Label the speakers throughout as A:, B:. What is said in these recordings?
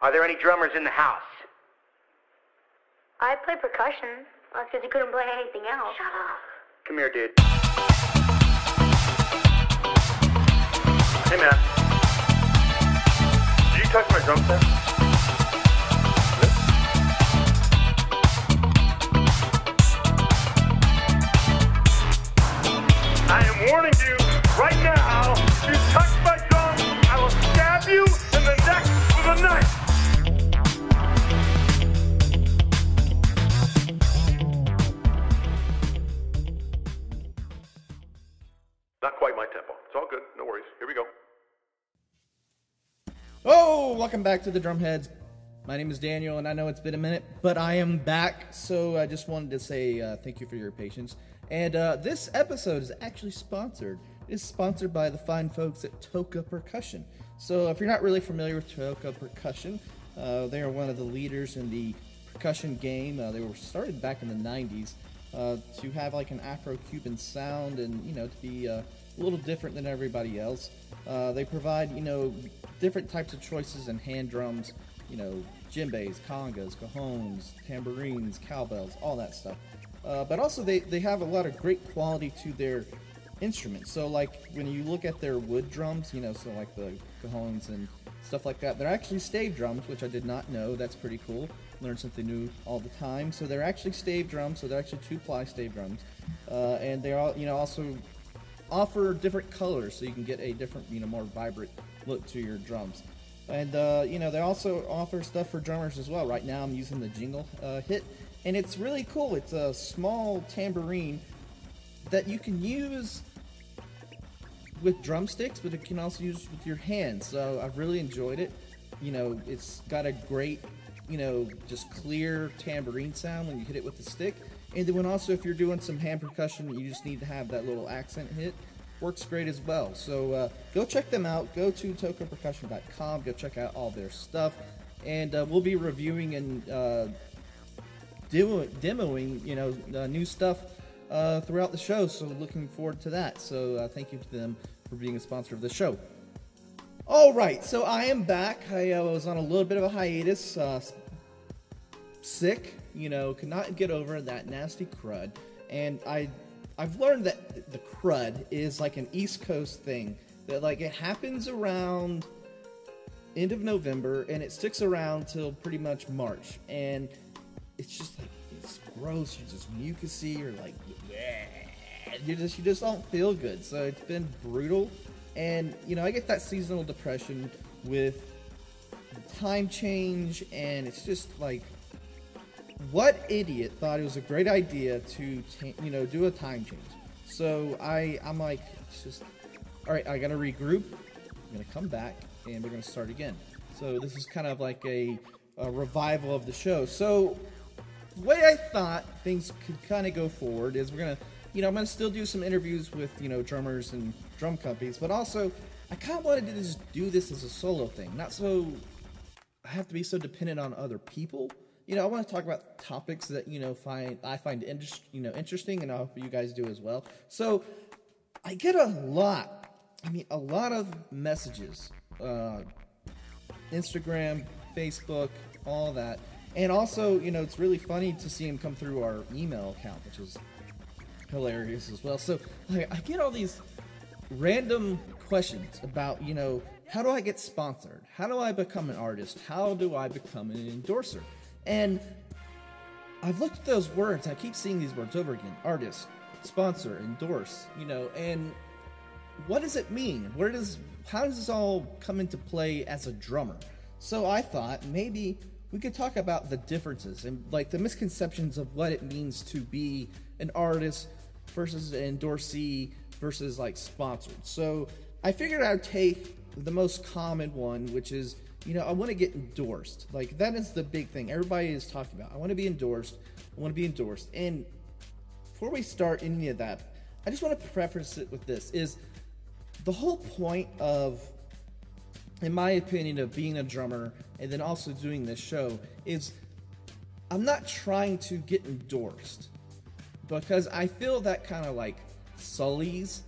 A: Are there any drummers in the house?
B: I play percussion. That's because you couldn't play anything else.
A: Shut up. Come here, dude. Hey, man. Did you touch my drum set? I am warning you right now, if you touch my drum, I will stab you in the neck with a knife. Not quite my tempo. It's all good. No worries. Here we go.
C: Oh, welcome back to the Drumheads. My name is Daniel, and I know it's been a minute, but I am back, so I just wanted to say thank you for your patience. And this episode is actually sponsored. It's sponsored by the fine folks at Toca Percussion. So if you're not really familiar with Toca Percussion, they are one of the leaders in the percussion game. They were started back in the 90s to have like an Afro-Cuban sound and, you know, to be a little different than everybody else. They provide, you know, different types of choices in hand drums, you know, djembes, congas, cajones, tambourines, cowbells, all that stuff. But also they have a lot of great quality to their instruments. So like when you look at their wood drums, you know, so like the cajones and stuff like that, they're actually stave drums, which I did not know. That's pretty cool. Learn something new all the time. So they're actually stave drums. So they're actually 2-ply stave drums, and they all, you know, also offer different colors, so you can get a different, you know, more vibrant look to your drums. And you know, they also offer stuff for drummers as well. Right now I'm using the Jingle Hit, and it's really cool. It's a small tambourine that you can use with drumsticks, but it can also use with your hands. So I've really enjoyed it. You know, it's got a great, you know, just clear tambourine sound when you hit it with the stick. And then when also, if you're doing some hand percussion, you just need to have that little accent hit. Works great as well. So go check them out. Go to tocapercussion.com. Go check out all their stuff. And we'll be reviewing and demoing, you know, new stuff throughout the show. So looking forward to that. So thank you to them for being a sponsor of the show. All right, so I am back. I was on a little bit of a hiatus, sick, you know, could not get over that nasty crud. And I've learned that the crud is like an East Coast thing, that like it happens around end of November and it sticks around till pretty much March. And it's just like, it's gross, you're just mucusy, you're like, you just don't feel good. So it's been brutal. And, you know, I get that seasonal depression with time change, and it's just like, what idiot thought it was a great idea to, you know, do a time change? So I'm like, it's just, all right, I gotta regroup, I'm gonna come back, and we're gonna start again. So this is kind of like a revival of the show. So the way I thought things could kind of go forward is we're gonna, you know, I'm gonna still do some interviews with, you know, drummers and drum companies, but also I kind of wanted to just do this as a solo thing, not so I have to be so dependent on other people. You know, I want to talk about topics that, you know, I find interesting, and I hope you guys do as well. So I get a lot of messages, Instagram, Facebook, all that, and also, you know, it's really funny to see them come through our email account, which is hilarious as well. So I get all these random questions about, you know, how do I get sponsored? How do I become an artist? How do I become an endorser? And I've looked at those words. I keep seeing these words over again: artist, sponsor, endorse, you know, and what does it mean? How does this all come into play as a drummer? So I thought maybe we could talk about the differences and like the misconceptions of what it means to be an artist versus an endorsee versus like sponsored. So I figured I'd take the most common one, which is, you know, I want to get endorsed. Like, that is the big thing everybody is talking about. I want to be endorsed. And before we start any of that, I just want to preface it with this: is the whole point of, in my opinion, of being a drummer and then also doing this show is I'm not trying to get endorsed, because I feel that kind of like sullies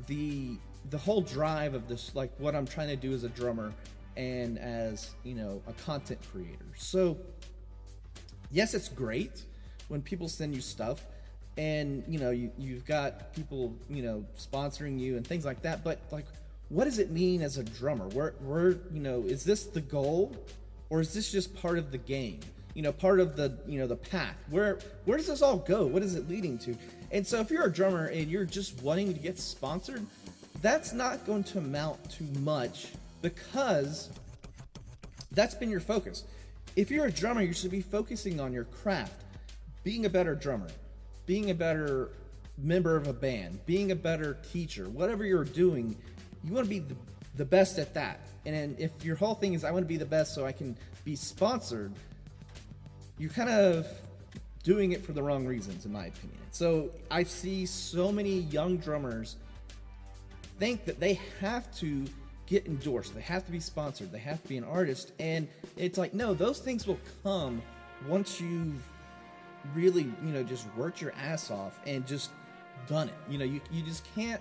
C: the whole drive of this, like what I'm trying to do as a drummer and as, a content creator. So yes, it's great when people send you stuff and, you've got people, sponsoring you and things like that. But like, what does it mean as a drummer? Where is this the goal, or is this just part of the game? Part of the, the path. Where does this all go? What is it leading to? And so if you're a drummer and you're just wanting to get sponsored, that's not going to amount to much, because that's been your focus. If you're a drummer, you should be focusing on your craft, being a better drummer, being a better member of a band, being a better teacher, whatever you're doing, you want to be the best at that. And if your whole thing is, I want to be the best so I can be sponsored, you're kind of doing it for the wrong reasons, in my opinion. So I see so many young drummers think that they have to get endorsed, they have to be sponsored, they have to be an artist, and it's like, no, those things will come once you've really, just worked your ass off and just done it. You just can't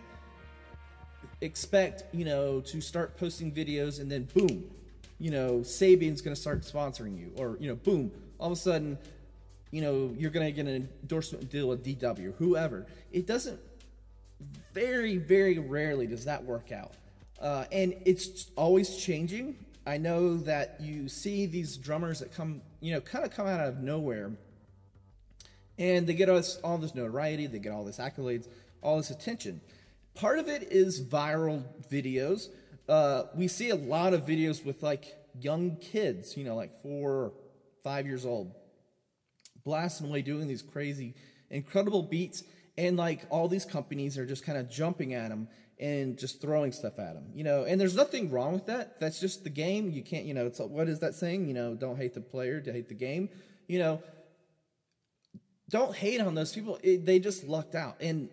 C: expect, to start posting videos and then boom, Sabian's going to start sponsoring you, or, boom, all of a sudden, you're going to get an endorsement deal with DW, whoever. It doesn't, very, very rarely does that work out. And it's always changing. I know that you see these drummers that come, kind of come out of nowhere, and they get all this notoriety, they get all this accolades, all this attention. Part of it is viral videos. We see a lot of videos with like young kids, like 4 or 5 years old, blasting away, doing these crazy, incredible beats, and like all these companies are just kind of jumping at them and just throwing stuff at them, and there's nothing wrong with that. That's just the game. You can't, it's what is that saying? Don't hate the player, to hate the game. Don't hate on those people. They just lucked out. And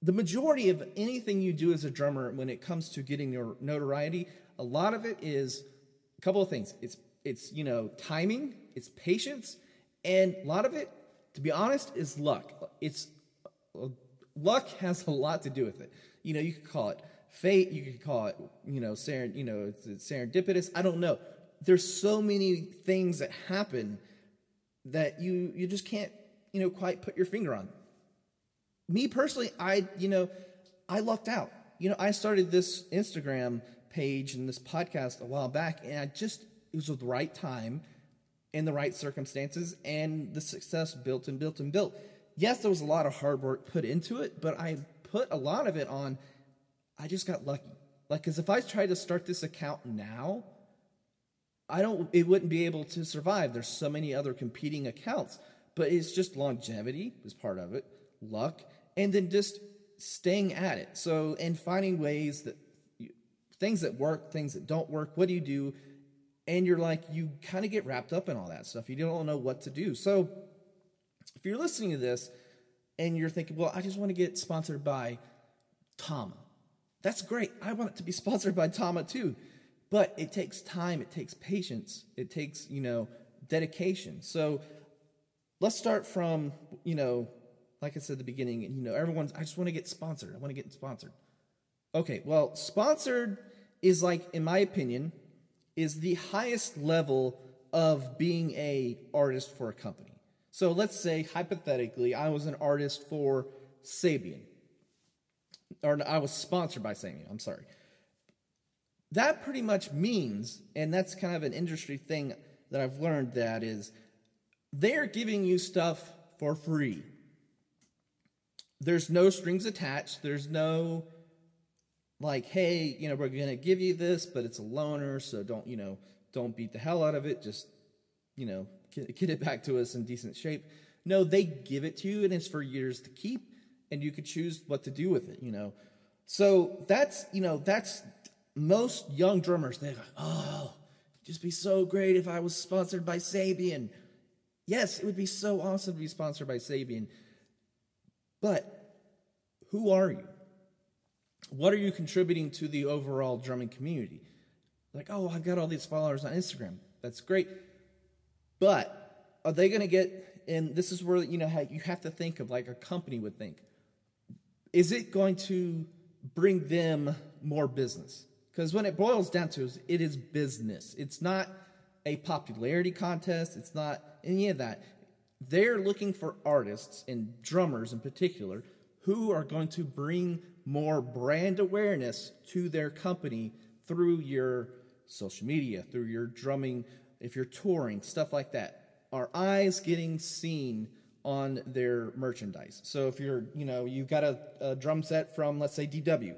C: the majority of anything you do as a drummer, when it comes to getting your notoriety, a lot of it is a couple of things. It's timing, it's patience, and a lot of it, to be honest, is luck. Luck has a lot to do with it. You could call it fate, you could call it, it's serendipitous. I don't know. There's so many things that happen that you just can't, quite put your finger on. Me personally, I lucked out. I started this Instagram page and this podcast a while back, and it was the right time and the right circumstances, and the success built and built and built. Yes, there was a lot of hard work put into it, but I put a lot of it on, I just got lucky. Because if I tried to start this account now, it wouldn't be able to survive. There's so many other competing accounts, but it's just longevity is part of it, luck, and then just staying at it. So, and finding ways things that work, things that don't work, what do you do? And you kind of get wrapped up in all that stuff. You don't know what to do. So if you're listening to this and you're thinking, well, I just want to get sponsored by Tama. That's great. I want it to be sponsored by Tama too. But it takes time. It takes patience. It takes, dedication. So let's start from, like I said at the beginning, I just want to get sponsored. I want to get sponsored. Okay, well, sponsored is in my opinion, is the highest level of being a artist for a company. So let's say, hypothetically, I was an artist for Sabian. Or I was sponsored by Sabian, I'm sorry. That pretty much means, and that's kind of an industry thing that I've learned, that is, they're giving you stuff for free. There's no strings attached. There's no, hey, we're going to give you this, but it's a loaner, so don't beat the hell out of it. Just, get it back to us in decent shape. No, they give it to you, and it's for years to keep, and you could choose what to do with it, So that's most young drummers, they're like, oh, it'd just be so great if I was sponsored by Sabian. Yes, it would be so awesome to be sponsored by Sabian. But who are you? What are you contributing to the overall drumming community? Oh, I've got all these followers on Instagram. That's great. But are they going to get, and this is where, how you have to think of a company would think. Is it going to bring them more business? Because when it boils down to it, it is business. It's not a popularity contest. It's not any of that. They're looking for artists and drummers in particular who are going to bring more brand awareness to their company through your social media, through your drumming, if you're touring, stuff like that. Our eyes getting seen on their merchandise. So if you're, you've got a drum set from, let's say, DW,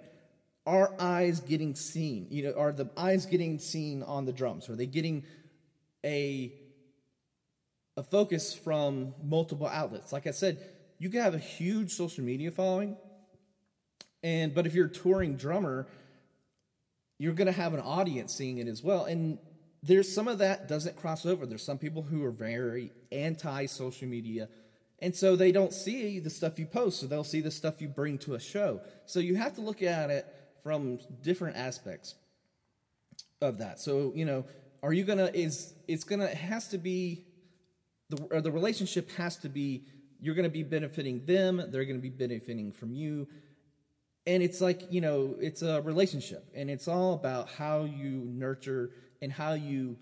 C: are eyes getting seen? Are the eyes getting seen on the drums? Are they getting a focus from multiple outlets? Like I said, you can have a huge social media following, but if you're a touring drummer, you're going to have an audience seeing it as well. And there's some of that doesn't cross over. There's some people who are very anti-social media, and so they don't see the stuff you post, so they'll see the stuff you bring to a show. So you have to look at it from different aspects of that. So, are you going to, it has to be, the relationship has to be, you're going to be benefiting them, they're going to be benefiting from you. And it's like, it's a relationship, and it's all about how you nurture and how you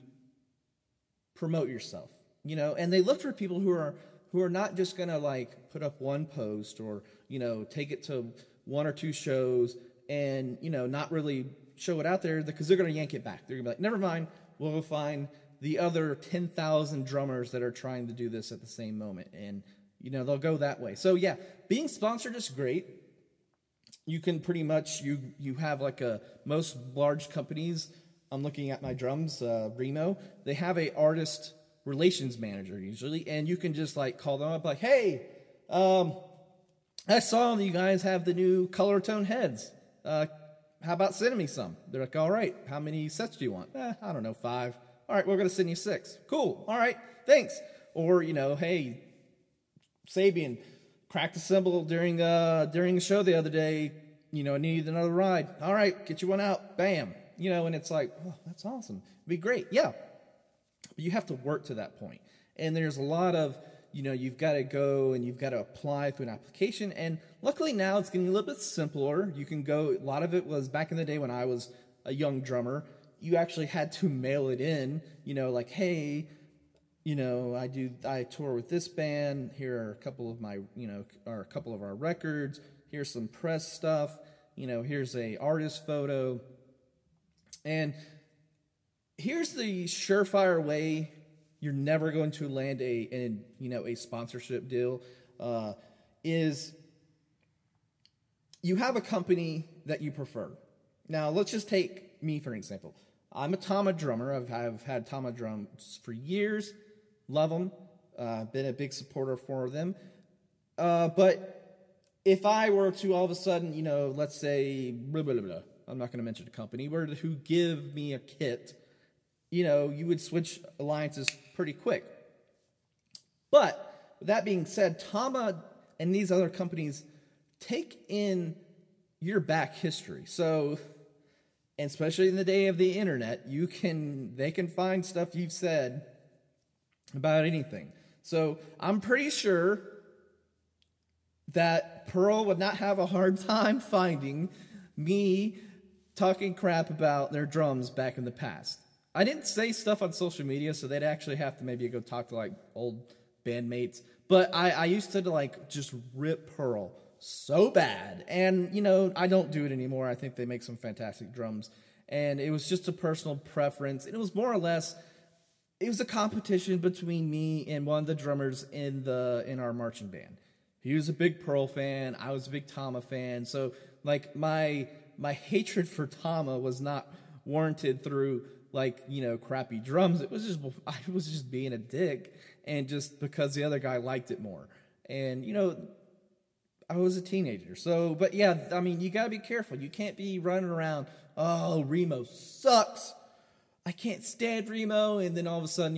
C: promote yourself, and they look for people who are not just going to like put up one post or, take it to one or two shows and, not really show it out there, because they're going to yank it back. They're going to be like, never mind, we'll go find the other 10,000 drummers that are trying to do this at the same moment. And, they'll go that way. So, yeah, being sponsored is great. You can pretty much, you have like most large companies, I'm looking at my drums, Remo, they have a artist relations manager usually, and you can just like call them up like, hey, I saw that you guys have the new color tone heads. How about sending me some? They're like, all right, how many sets do you want? I don't know, 5. All right, we're going to send you 6. Cool, all right, thanks. Or, hey, Sabian cracked a cymbal during the show the other day, needed another ride. All right, get you one out, bam. And it's like, oh, that's awesome. It'd be great, yeah. But you have to work to that point. And there's a lot of, you've got to go and you've got to apply through an application. And luckily now it's getting a little bit simpler. You can go, a lot of it was back in the day when I was a young drummer, you actually had to mail it in, like, hey, I tour with this band. Here are a couple of my, or a couple of our records. Here's some press stuff. Here's a artist photo. And here's the surefire way you're never going to land a sponsorship deal, is you have a company that you prefer. Now, let's just take me for an example. I'm a Tama drummer. I've had Tama drums for years. Love them. Been a big supporter for them. But if I were to all of a sudden, let's say, blah, blah, blah, blah, I'm not going to mention the company, were to give me a kit, you would switch alliances pretty quick. But with that being said, Tama and these other companies take in your back history. So, and especially in the day of the internet, they can find stuff you've said about anything. So I'm pretty sure that Pearl would not have a hard time finding me talking crap about their drums back in the past. I didn't say stuff on social media, so they'd actually have to maybe go talk to like old bandmates. But I used to like just rip Pearl so bad. And, I don't do it anymore. I think they make some fantastic drums. And it was just a personal preference. And it was more or less, it was a competition between me and one of the drummers in our marching band. He was a big Pearl fan. I was a big Tama fan. So, like, my hatred for Tama was not warranted through, like, crappy drums. I was just being a dick, and just because the other guy liked it more. And, I was a teenager. So, but yeah, I mean, you gotta be careful. You can't be running around, oh, Remo sucks. I can't stand Remo. And then all of a sudden,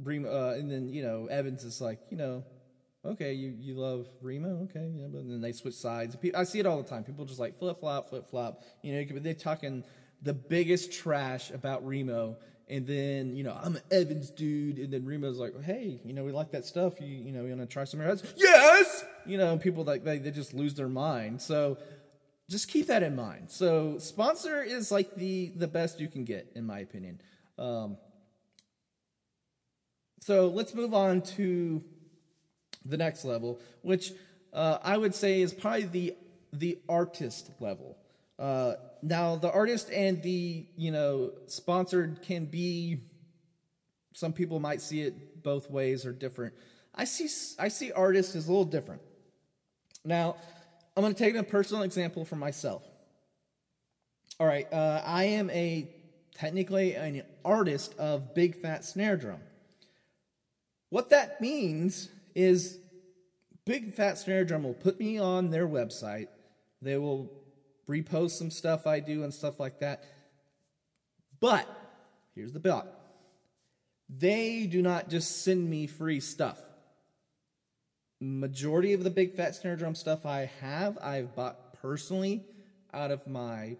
C: Remo, and then, Evans is like, okay, you love Remo? Okay, yeah, but then they switch sides. I see it all the time. People just like flip-flop. They're talking the biggest trash about Remo, and then, I'm an Evans dude, and then Remo's like, hey, we like that stuff. You want to try some of our heads? Yes! People, like, they just lose their mind. So just keep that in mind. So sponsor is like the best you can get, in my opinion. So let's move on to the next level, which I would say is probably the artist level. Now, the artist and the, sponsored can be, some people might see it both ways or different. I see artists as a little different. Now, I'm going to take a personal example for myself. All right, I am technically an artist of Big Fat Snare Drum. What that means is Big Fat Snare Drum will put me on their website. They will repost some stuff I do and stuff like that. But, here's the but. They do not just send me free stuff. Majority of the Big Fat Snare Drum stuff I've bought personally out of my,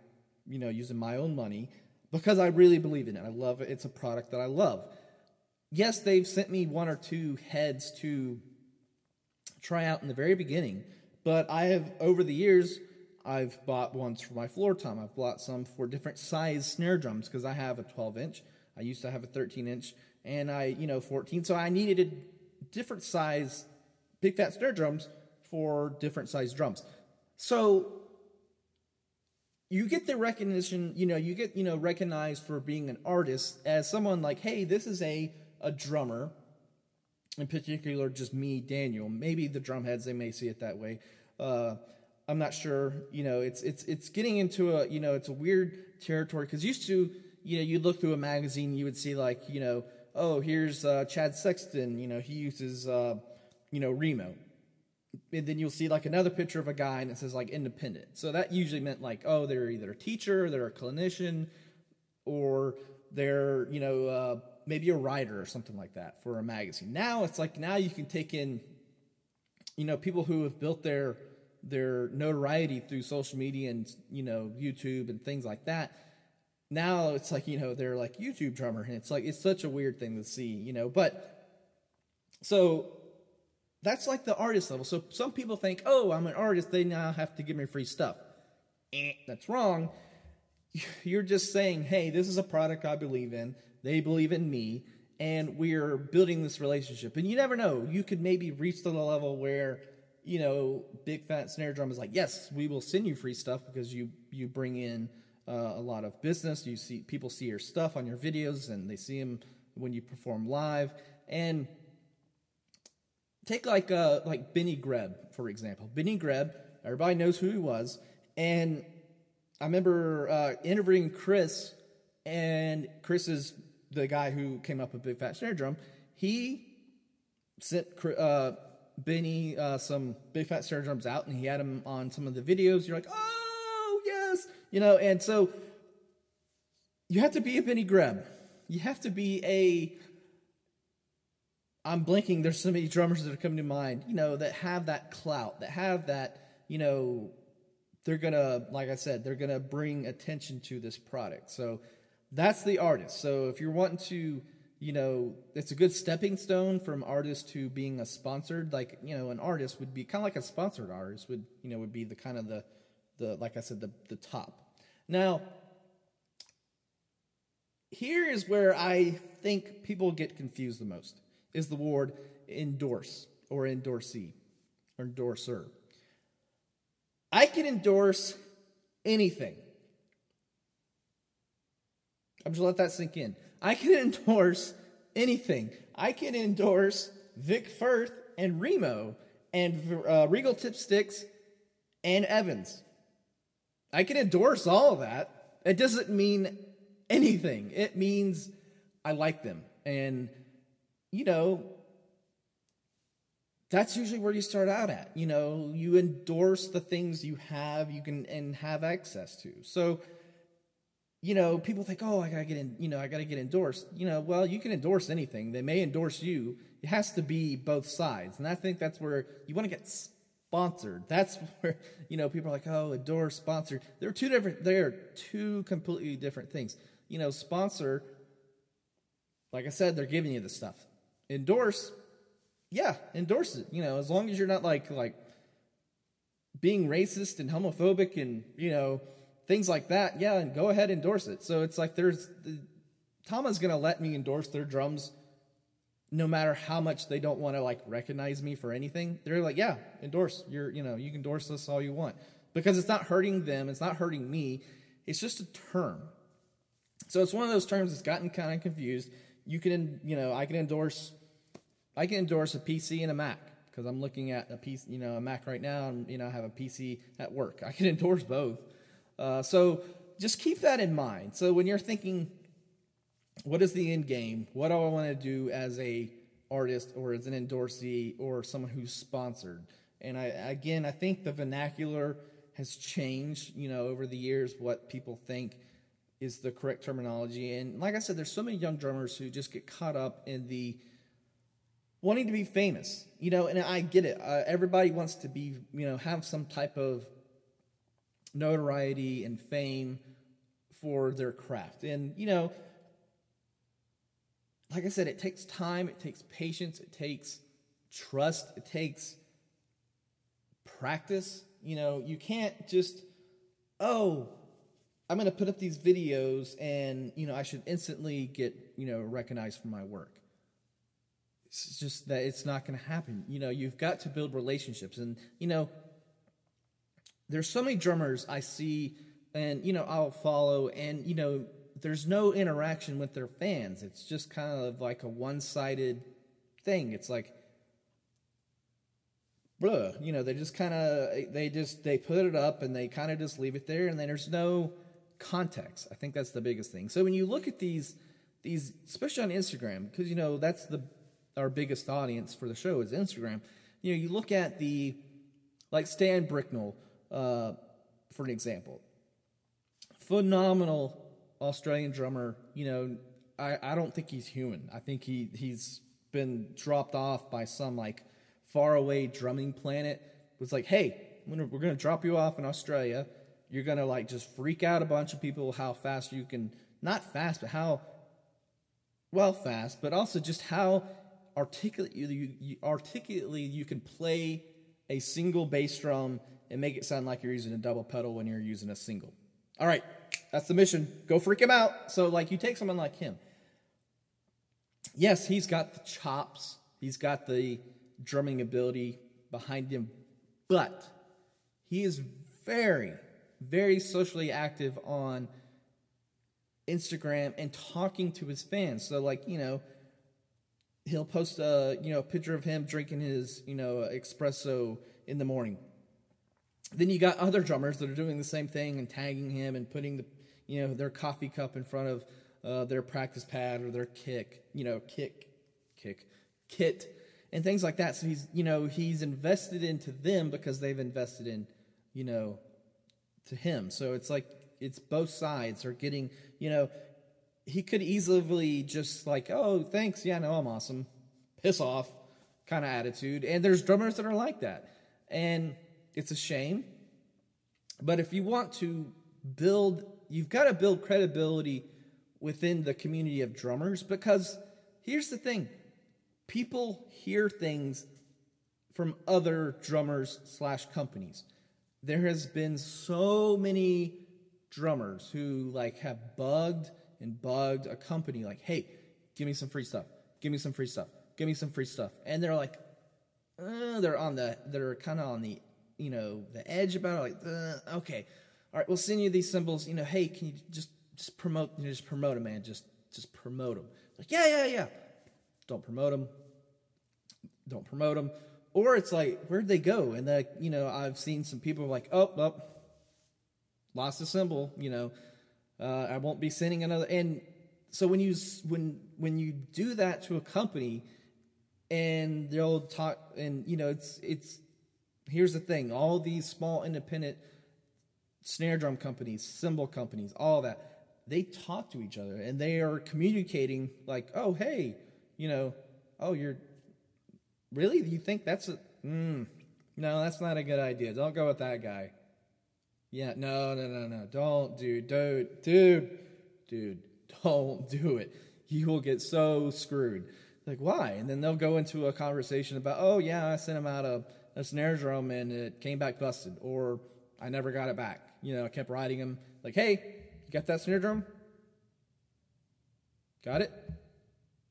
C: using my own money because I really believe in it. I love it. It's a product that I love. Yes, they've sent me one or two heads to try out in the very beginning, but over the years, I've bought ones for my floor tom. I've bought some for different size snare drums because I have a 12-inch. I used to have a 13-inch, and 14. So I needed a different size Big Fat Snare drums for different size drums. So you get the recognition, you get, recognized for being an artist as someone like, hey, this is a drummer, in particular, just me, Daniel. Maybe the drumheads, they may see it that way. I'm not sure. It's getting into it's a weird territory because used to, you'd look through a magazine, you would see like, oh, here's Chad Sexton. He uses Remo. And then you'll see like another picture of a guy and it says like independent. So that usually meant like, oh, they're either a teacher, they're a clinician, or they're, maybe a writer or something like that for a magazine. Now it's like, now you can take in, people who have built their notoriety through social media and, YouTube and things like that. Now it's like, they're like YouTube drummer, and it's like, it's such a weird thing to see, but so that's like the artist level. So some people think, oh, I'm an artist, they now have to give me free stuff. That's wrong. You're just saying, hey, this is a product I believe in. They believe in me, and we're building this relationship. And you never know. You could maybe reach to the level where, Big Fat Snare Drum is like, yes, we will send you free stuff because you bring in a lot of business. People see your stuff on your videos, and they see them when you perform live. And take like Benny Greb, for example. Benny Greb, everybody knows who he was. And I remember interviewing Chris, and Chris is the guy who came up with Big Fat Snare Drum. He sent Benny some Big Fat Snare Drums out, and he had him on some of the videos. You're like, oh, yes! And so you have to be a Benny Greb. You have to be I'm blinking, there's so many drummers that are coming to mind, that have that clout, that have that, they're going to, like I said, they're going to bring attention to this product. So that's the artist. So if you're wanting to, it's a good stepping stone from artist to being a sponsored, like, an artist would be kind of like a sponsored artist would be the kind of the like I said, the top. Now, here is where I think people get confused the most, is the word endorse or endorsee or endorser. I can endorse anything. I'm just let that sink in. I can endorse anything. I can endorse Vic Firth and Remo and Regal Tip Sticks and Evans. I can endorse all of that. It doesn't mean anything. It means I like them. And, that's usually where you start out at. You endorse the things you have, and have access to. So, people think, oh, I gotta get endorsed. Well, you can endorse anything. They may endorse you. It has to be both sides. And I think that's where you want to get sponsored. That's where, people are like, oh, endorse, sponsored. They're two completely different things. Sponsor, like I said, they're giving you the stuff. Endorse, yeah, endorse it. As long as you're not like being racist and homophobic and, things like that, yeah, and go ahead, endorse it. So it's like Tama's going to let me endorse their drums no matter how much they don't want to, like, recognize me for anything. They're like, yeah, endorse. You can endorse us all you want. Because it's not hurting them. It's not hurting me. It's just a term. So it's one of those terms that's gotten kind of confused. I can endorse a PC and a Mac because I'm looking at a PC, a Mac right now, and I have a PC at work. I can endorse both. So just keep that in mind. So when you're thinking, what is the end game? What do I want to do as a artist or as an endorsee or someone who's sponsored? And I think the vernacular has changed, over the years, what people think is the correct terminology. And like I said, there's so many young drummers who just get caught up in the wanting to be famous, and I get it. Everybody wants to be, have some type of notoriety and fame for their craft. And, like I said, it takes time, it takes patience, it takes trust, it takes practice. You can't just, I'm going to put up these videos and, I should instantly get, recognized for my work. It's just that it's not going to happen. You've got to build relationships. And, there's so many drummers I see and, I'll follow and, there's no interaction with their fans. It's just kind of like a one-sided thing. It's like, blah, they just kind of, they put it up and they kind of just leave it there, and then there's no context. I think that's the biggest thing. So when you look at these, especially on Instagram, because, that's our biggest audience for the show is Instagram. You look at like Stan Bricknell, for an example. Phenomenal Australian drummer. I don't think he's human. I think he's been dropped off by some like faraway drumming planet. It was like, hey, we're going to drop you off in Australia. You're going to like just freak out a bunch of people how fast you can, not fast, but fast, but also just how articulately you can play a single bass drum and make it sound like you're using a double pedal when you're using a single. All right, that's the mission. Go freak him out. So, like, you take someone like him. Yes, he's got the chops. He's got the drumming ability behind him. But he is very, very socially active on Instagram and talking to his fans. So, like, he'll post a picture of him drinking his, espresso in the morning. Then you got other drummers that are doing the same thing and tagging him and putting their coffee cup in front of their practice pad or their kit and things like that. So he's invested into them because they've invested in, to him. So it's like, it's both sides are getting, he could easily just like, oh, thanks. Yeah, no, I'm awesome. Piss off kind of attitude. And there's drummers that are like that. And it's a shame. But if you want to you've got to build credibility within the community of drummers, because here's the thing. People hear things from other drummers/companies. There has been so many drummers who like have bugged a company like, hey, give me some free stuff. Give me some free stuff. Give me some free stuff. And they're like, they're kind of on the, the edge about it. Like, okay, all right, we'll send you these symbols. Hey, can you just promote them, man. Just promote them. Like, yeah. Don't promote them. Or it's like, where'd they go? And like, I've seen some people like, oh, lost a symbol. I won't be sending another. And so when you do that to a company, and they'll talk, and it's here's the thing: all these small independent snare drum companies, cymbal companies, all that, they talk to each other and they are communicating like, oh, hey, oh, you're really? You think that's no, that's not a good idea. Don't go with that guy. Yeah, no. Don't, dude, don't do it. You will get so screwed. Like, why? And then they'll go into a conversation about, oh, yeah, I sent him out a snare drum and it came back busted, or I never got it back. I kept writing them like, hey, you got that snare drum? Got it?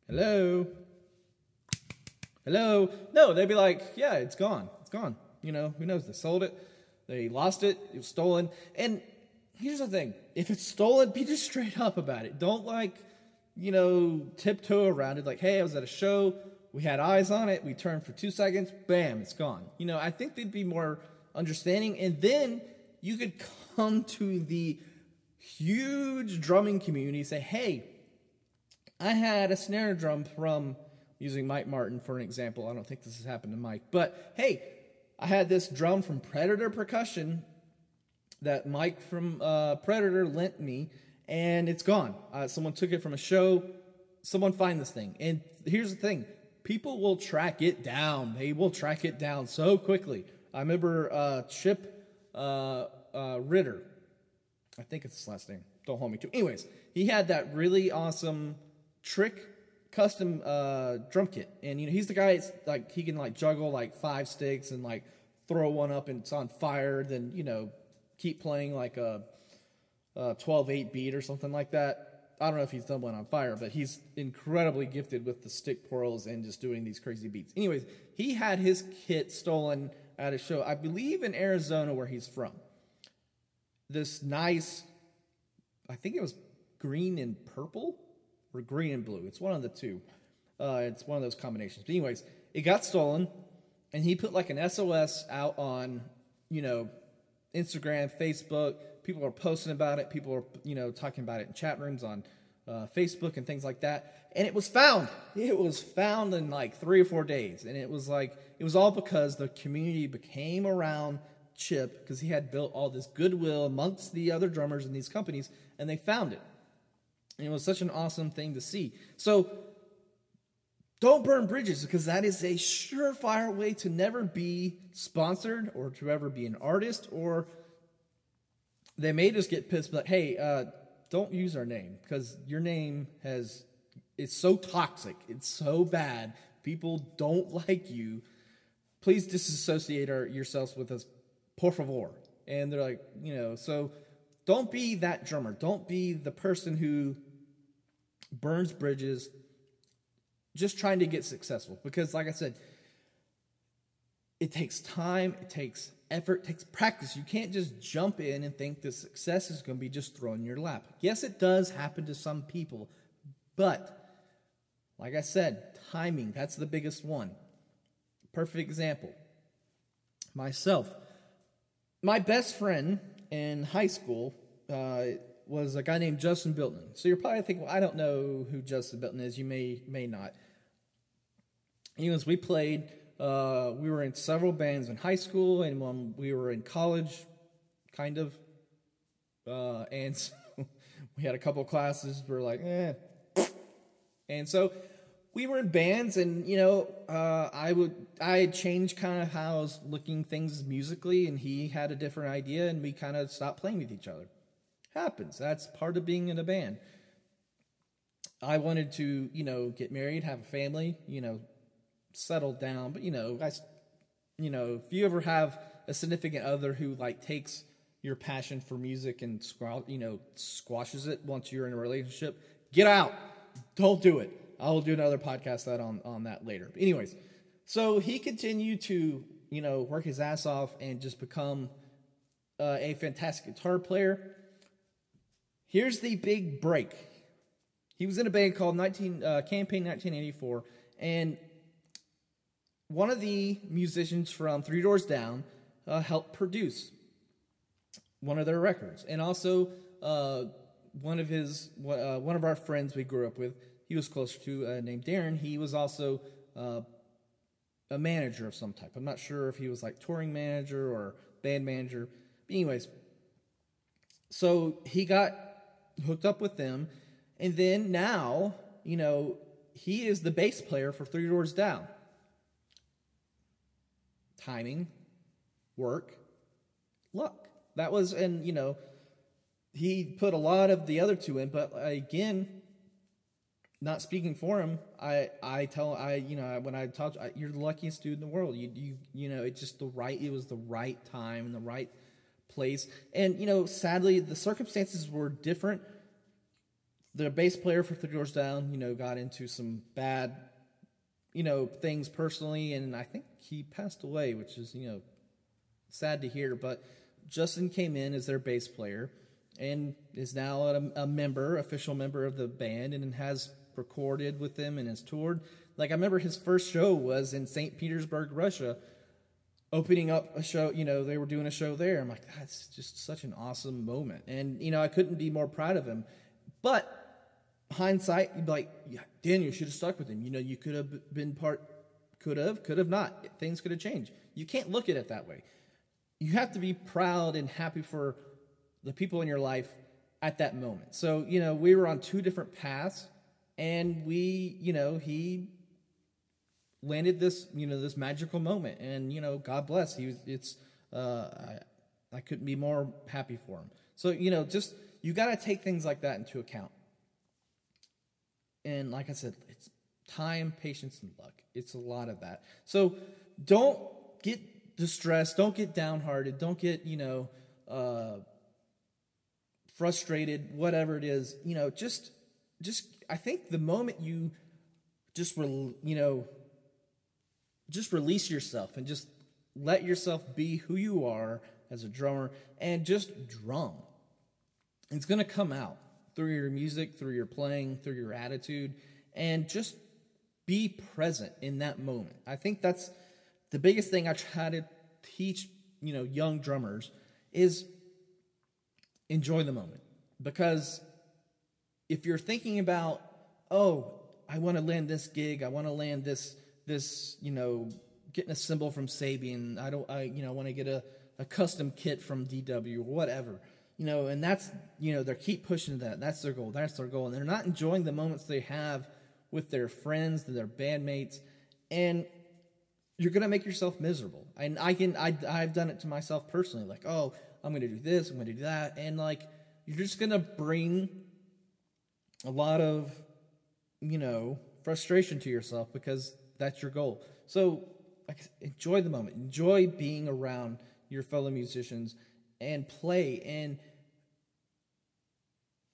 C: Hello? Hello? No, they'd be like, yeah, it's gone. It's gone. Who knows? They sold it. They lost it. It was stolen. And here's the thing. If it's stolen, be just straight up about it. Don't tiptoe around it. Like, hey, I was at a show. We had eyes on it. We turned for 2 seconds. Bam, it's gone. I think they'd be more understanding. And then you could come to the huge drumming community and say, hey, I had a snare drum from, using Mike Martin for an example. I don't think this has happened to Mike. But, hey, I had this drum from Predator Percussion that Mike from Predator lent me, and it's gone. Someone took it from a show. Someone find this thing. And here's the thing. People will track it down. They will track it down so quickly. I remember Chip Ritter. I think it's his last name. Don't hold me to it. Anyways, he had that really awesome trick custom drum kit. And, he's the guy, it's like, he can, juggle, 5 sticks and, throw one up and it's on fire. Then, keep playing, a 12/8 beat or something like that. I don't know if he's done one on fire, but he's incredibly gifted with the stick twirls and just doing these crazy beats. Anyways, he had his kit stolen at a show, I believe in Arizona, where he's from. This nice, I think it was green and purple or green and blue. It's one of the two. It's one of those combinations. But anyways, it got stolen, and he put an SOS out on, Instagram, Facebook. People are posting about it. People are, talking about it in chat rooms on Facebook and things like that. And it was found. It was found in 3 or 4 days. And it was all because the community became around Chip because he had built all this goodwill amongst the other drummers in these companies, and they found it. And it was such an awesome thing to see. So don't burn bridges, because that is a surefire way to never be sponsored or to ever be an artist, or they may just get pissed, but hey, don't use our name, because your name it's so toxic. It's so bad. People don't like you. Please disassociate yourselves with us, por favor. And they're like, so don't be that drummer. Don't be the person who burns bridges just trying to get successful. Because like I said, it takes time, it takes effort, it takes practice. You can't just jump in and think the success is going to be just thrown in your lap. Yes, it does happen to some people, but like I said, timing, that's the biggest one. Perfect example. Myself. My best friend in high school was a guy named Justin Bilton. So you're probably thinking, well, I don't know who Justin Bilton is. You may not. Anyways, we played. We were in several bands in high school, and when we were in college, kind of. And so we had a couple classes. We were like, eh. And so we were in bands, and I had changed kind of how I was looking things musically, and he had a different idea, and we kind of stopped playing with each other. Happens. That's part of being in a band. I wanted to, get married, have a family, settle down. But if you ever have a significant other who takes your passion for music and squashes it once you're in a relationship, get out. Don't do it. I will do another podcast on that later. But anyways, so he continued to work his ass off and just become a fantastic guitar player. Here's the big break. He was in a band called Campaign 1984, and one of the musicians from Three Doors Down helped produce one of their records, and also one of our friends we grew up with. He was closer to named Darren. He was also a manager of some type. I'm not sure if he was touring manager or band manager. But anyways, so he got hooked up with them, and then now, he is the bass player for Three Doors Down. Timing, work, luck. That was, and he put a lot of the other two in, but again, not speaking for him, when I talk, you're the luckiest dude in the world. It's just it was the right time and the right place. And, sadly, the circumstances were different. The bass player for Three Doors Down, got into some bad, things personally, and I think he passed away, which is, sad to hear. But Justin came in as their bass player and is now official member of the band, and has recorded with them and has toured. Like, I remember his first show was in St. Petersburg, Russia, opening up a show. They were doing a show there. I'm like, that's just such an awesome moment. And, I couldn't be more proud of him. But hindsight, you'd be like, yeah, Daniel should have stuck with him. You could have been could have not. Things could have changed. You can't look at it that way. You have to be proud and happy for the people in your life at that moment. So, we were on two different paths, and he landed this, this magical moment, and, God bless. I couldn't be more happy for him. So, just, you got to take things like that into account. And like I said, it's time, patience, and luck. It's a lot of that. So don't get distressed. Don't get downhearted. Don't get, frustrated, whatever it is. Just I think the moment you just release yourself and just let yourself be who you are as a drummer and just drum, it's going to come out through your music, through your playing, through your attitude, and just be present in that moment. I think that's the biggest thing I try to teach, young drummers is enjoy the moment. Because if you're thinking about, oh, I want to land this gig, I want to land this, getting a cymbal from Sabian, I want to get a custom kit from DW or whatever. And that's, they keep pushing that. That's their goal. And they're not enjoying the moments they have with their friends, their bandmates, and you're going to make yourself miserable. And I've done it to myself personally. Like, oh, I'm going to do this, I'm going to do that. And, you're just going to bring a lot of, frustration to yourself because that's your goal. So, enjoy the moment. Enjoy being around your fellow musicians and play, and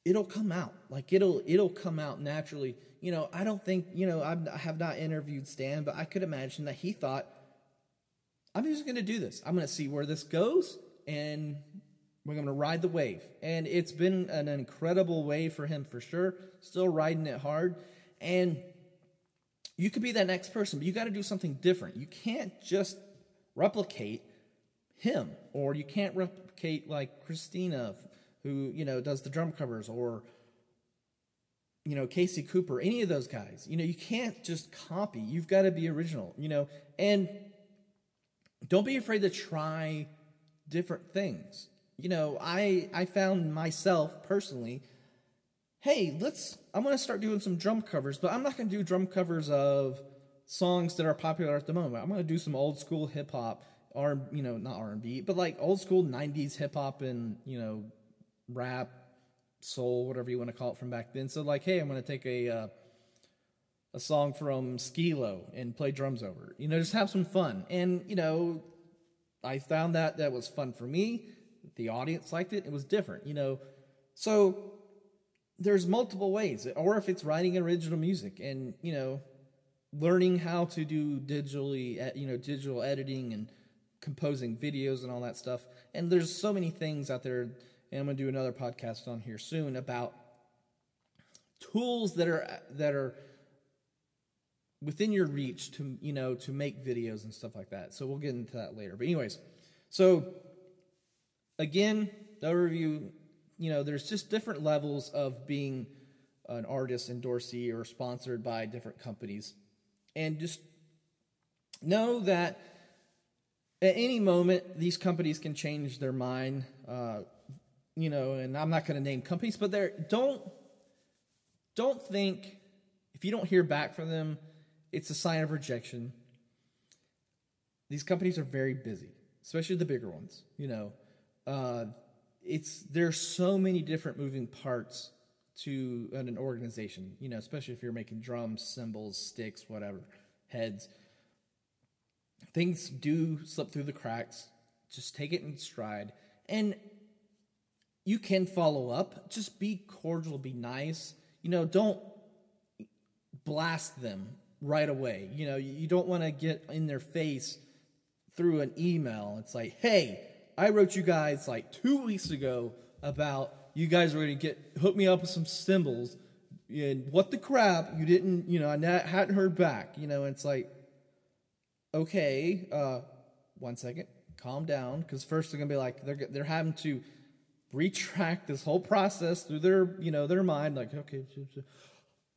C: it'll come out. It'll come out naturally. I don't think, I have not interviewed Stan, but I could imagine that he thought, I'm just going to do this. I'm going to see where this goes, and we're going to ride the wave. And it's been an incredible wave for him for sure. Still riding it hard. And you could be that next person, but you got to do something different. You can't just replicate him, or you can't replicate like Christina, who, does the drum covers, or, Casey Cooper, any of those guys. You can't just copy. You've got to be original, and don't be afraid to try different things. I found myself personally, hey, I'm going to start doing some drum covers, but I'm not going to do drum covers of songs that are popular at the moment. I'm going to do some old school hip hop, not R&B, but like old school 90s hip hop and, rap, soul, whatever you want to call it from back then. So hey, I'm going to take a song from Skee-Lo and play drums over it. Just have some fun. And, I found that was fun for me. The audience liked it. It was different, So there's multiple ways. Or if it's writing original music and, learning how to do digital editing and composing videos and all that stuff. And there's so many things out there. And I'm going to do another podcast on here soon about tools that are within your reach to, to make videos and stuff like that. So we'll get into that later. But anyways, so again, the overview, there's just different levels of being an artist, endorsee, or sponsored by different companies. And just know that at any moment, these companies can change their mind, and I'm not going to name companies, but don't think if you don't hear back from them, it's a sign of rejection. These companies are very busy, especially the bigger ones. There's so many different moving parts to an organization, especially if you're making drums, cymbals, sticks, whatever, heads. Things do slip through the cracks. Just take it in stride. And you can follow up. Just be cordial, be nice. Don't blast them right away. You don't want to get in their face through an email. It's like, hey, I wrote you guys like 2 weeks ago about you guys were going to hook me up with some cymbals. And what the crap? You didn't, I hadn't heard back. It's like, okay, 1 second, calm down. Because first they're going to be like, they're having to retract this whole process through their mind. Like, okay,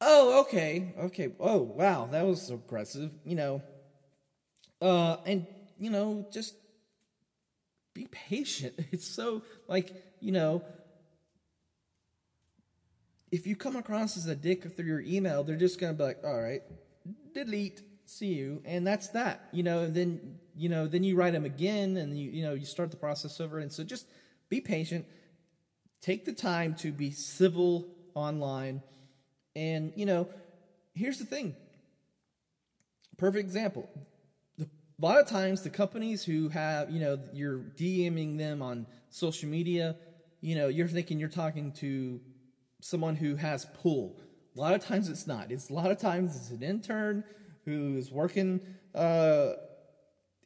C: oh, okay, oh, wow, that was aggressive, and, just be patient. It's so, like, if you come across as a dick through your email, they're just going to be like, all right, delete, see you, and that's that, and then you write them again, and you start the process over, and so just be patient, take the time to be civil online, and, here's the thing, perfect example, a lot of times the companies who have, you're DMing them on social media, you're thinking you're talking to someone who has pull. A lot of times it's not. A lot of times it's an intern who is working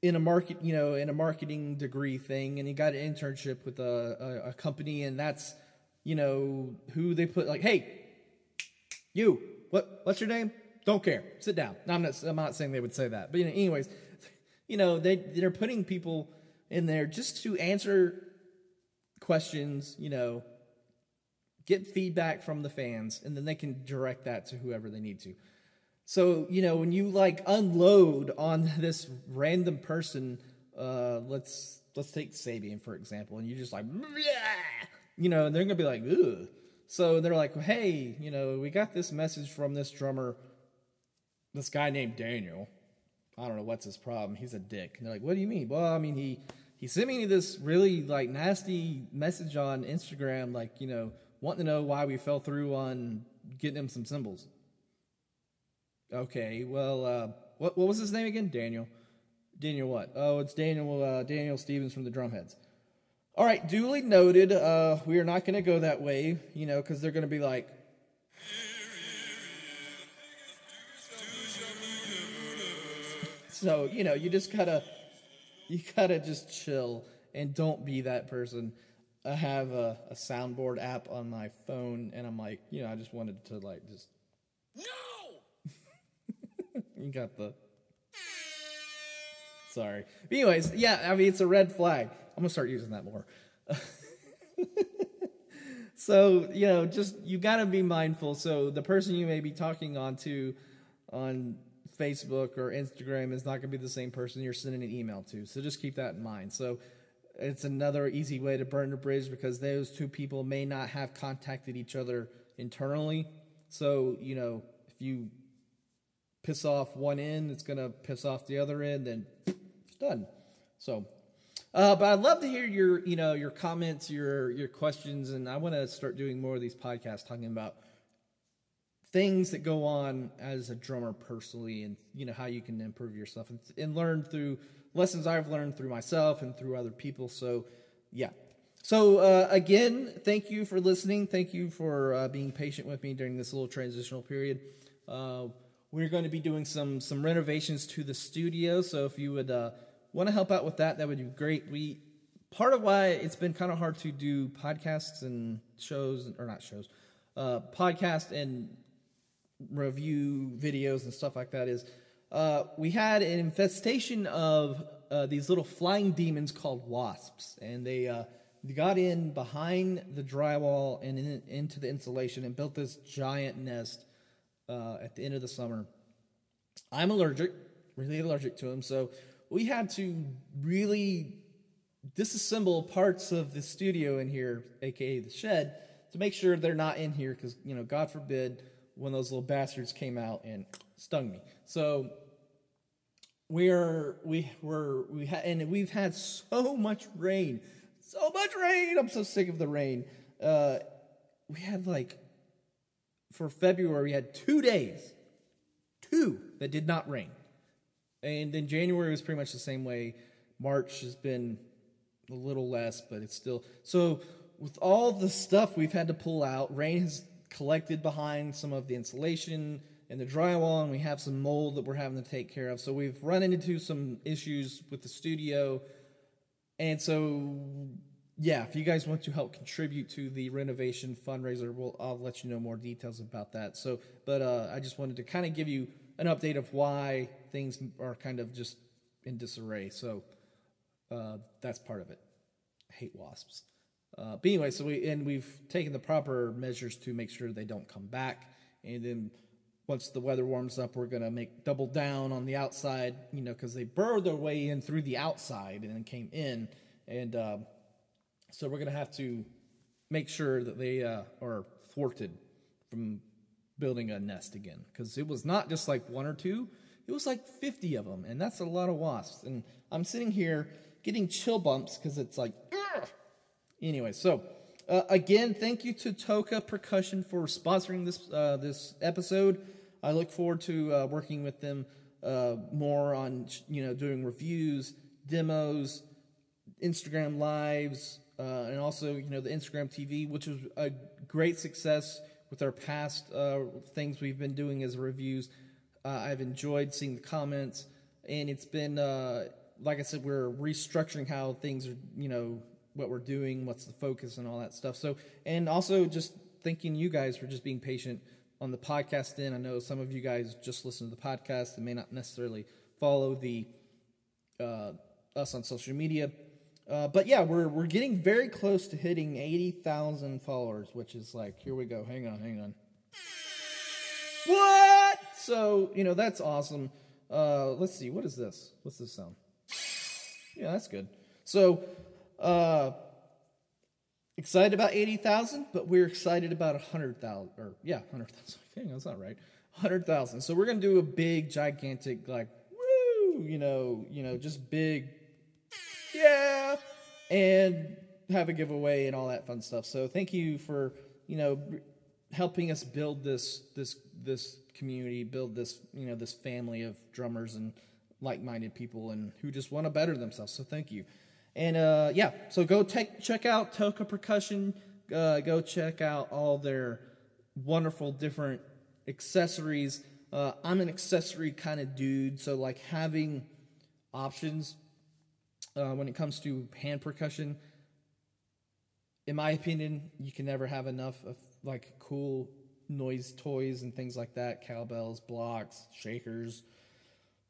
C: in a marketing degree thing, and he got an internship with a company, and that's who they put like, hey, you, what's your name? Don't care. Sit down. No, I'm not saying they would say that, but anyways, they're putting people in there just to answer questions, get feedback from the fans, and then they can direct that to whoever they need to. So, when you like unload on this random person, let's take Sabian for example, and you're just like, and they're gonna be like, ugh. So they're like, hey, we got this message from this drummer, this guy named Daniel. I don't know what's his problem. He's a dick. And they're like, what do you mean? Well, I mean, he sent me this really like nasty message on Instagram, like, wanting to know why we fell through on getting him some cymbals. Okay, well, what was his name again? Daniel. Daniel what? Oh, it's Daniel Stevens from the Drumheads. All right, duly noted. We are not going to go that way, because they're going to be like, so, you just gotta just chill and don't be that person. I have a soundboard app on my phone, and I'm like, I just wanted to like just no. You got the sorry. But anyways, yeah, I mean it's a red flag. I'm gonna start using that more. So just you gotta be mindful. So the person you may be talking on Facebook or Instagram is not gonna be the same person you're sending an email to. So just keep that in mind. So it's another easy way to burn the bridge because those two people may not have contacted each other internally. So, if you piss off one end, it's going to piss off the other end, and it's done. So, but I'd love to hear your comments, your questions, and I want to start doing more of these podcasts talking about things that go on as a drummer personally and, how you can improve yourself and learn through lessons I've learned through myself and through other people. So, yeah. So, again, thank you for listening. Thank you for being patient with me during this little transitional period. We're going to be doing some renovations to the studio. So if you would want to help out with that would be great. Part of why it's been kind of hard to do podcasts and podcast and review videos and stuff like that is we had an infestation of these little flying demons called wasps, and they got in behind the drywall and into the insulation and built this giant nest at the end of the summer. I'm really allergic to them, so we had to really disassemble parts of the studio in here, aka the shed, to make sure they're not in here because, God forbid, one of those little bastards came out and stung me. So we've had so much rain. I'm so sick of the rain. We had like for February, we had 2 days, 2 that did not rain. And then January was pretty much the same way. March has been a little less, but it's still. So with all the stuff we've had to pull out, rain has collected behind some of the insulation and the drywall, and we have some mold that we're having to take care of. So we've run into some issues with the studio. And so, yeah, if you guys want to help contribute to the renovation fundraiser, I'll let you know more details about that. So, but I just wanted to kind of give you an update of why things are kind of just in disarray. So that's part of it. I hate wasps. But anyway, so we've taken the proper measures to make sure they don't come back. And then once the weather warms up, we're going to double down on the outside, because they burrowed their way in through the outside and then came in. And so we're going to have to make sure that they are thwarted from building a nest again. Because it was not just like 1 or 2, it was like 50 of them. And that's a lot of wasps. And I'm sitting here getting chill bumps because it's like, ugh! Anyway, so again, thank you to Toca Percussion for sponsoring this episode. I look forward to working with them more on doing reviews, demos, Instagram lives, and also the Instagram TV, which was a great success with our past things we've been doing as reviews. I've enjoyed seeing the comments, and it's been like I said, we're restructuring how things are, what we're doing, what's the focus, and all that stuff. So, and also just thanking you guys for just being patient on the podcast end. I know some of you guys just listen to the podcast and may not necessarily follow us on social media. But yeah, we're getting very close to hitting 80,000 followers, which is like, here we go. Hang on. What? So, that's awesome. Let's see. What is this? What's this sound? Yeah, that's good. So, excited about 80,000, but we're excited about 100,000, 100,000. Dang, that's not right. 100,000. So we're going to do a big, gigantic, like, woo, just big, yeah, and have a giveaway and all that fun stuff. So thank you for, helping us build this community, build this, this family of drummers and like-minded people and who just want to better themselves. So thank you. And, so go check out Toca Percussion. Go check out all their wonderful different accessories. I'm an accessory kind of dude, so, like, having options when it comes to hand percussion, in my opinion, you can never have enough of, like, cool noise toys and things like that, cowbells, blocks, shakers,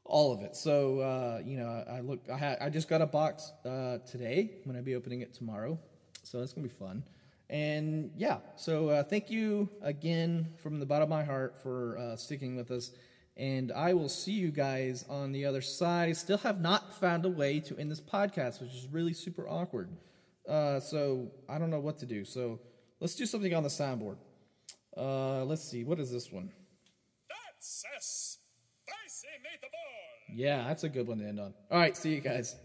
C: all of it. So, I just got a box today. I'm going to be opening it tomorrow. So that's going to be fun. And, yeah, so thank you again from the bottom of my heart for sticking with us. And I will see you guys on the other side. I still have not found a way to end this podcast, which is really super awkward. So I don't know what to do. So let's do something on the soundboard. Let's see. What is this one?
D: That's a spicy meatball.
C: Yeah, that's a good one to end on. All right, see you guys.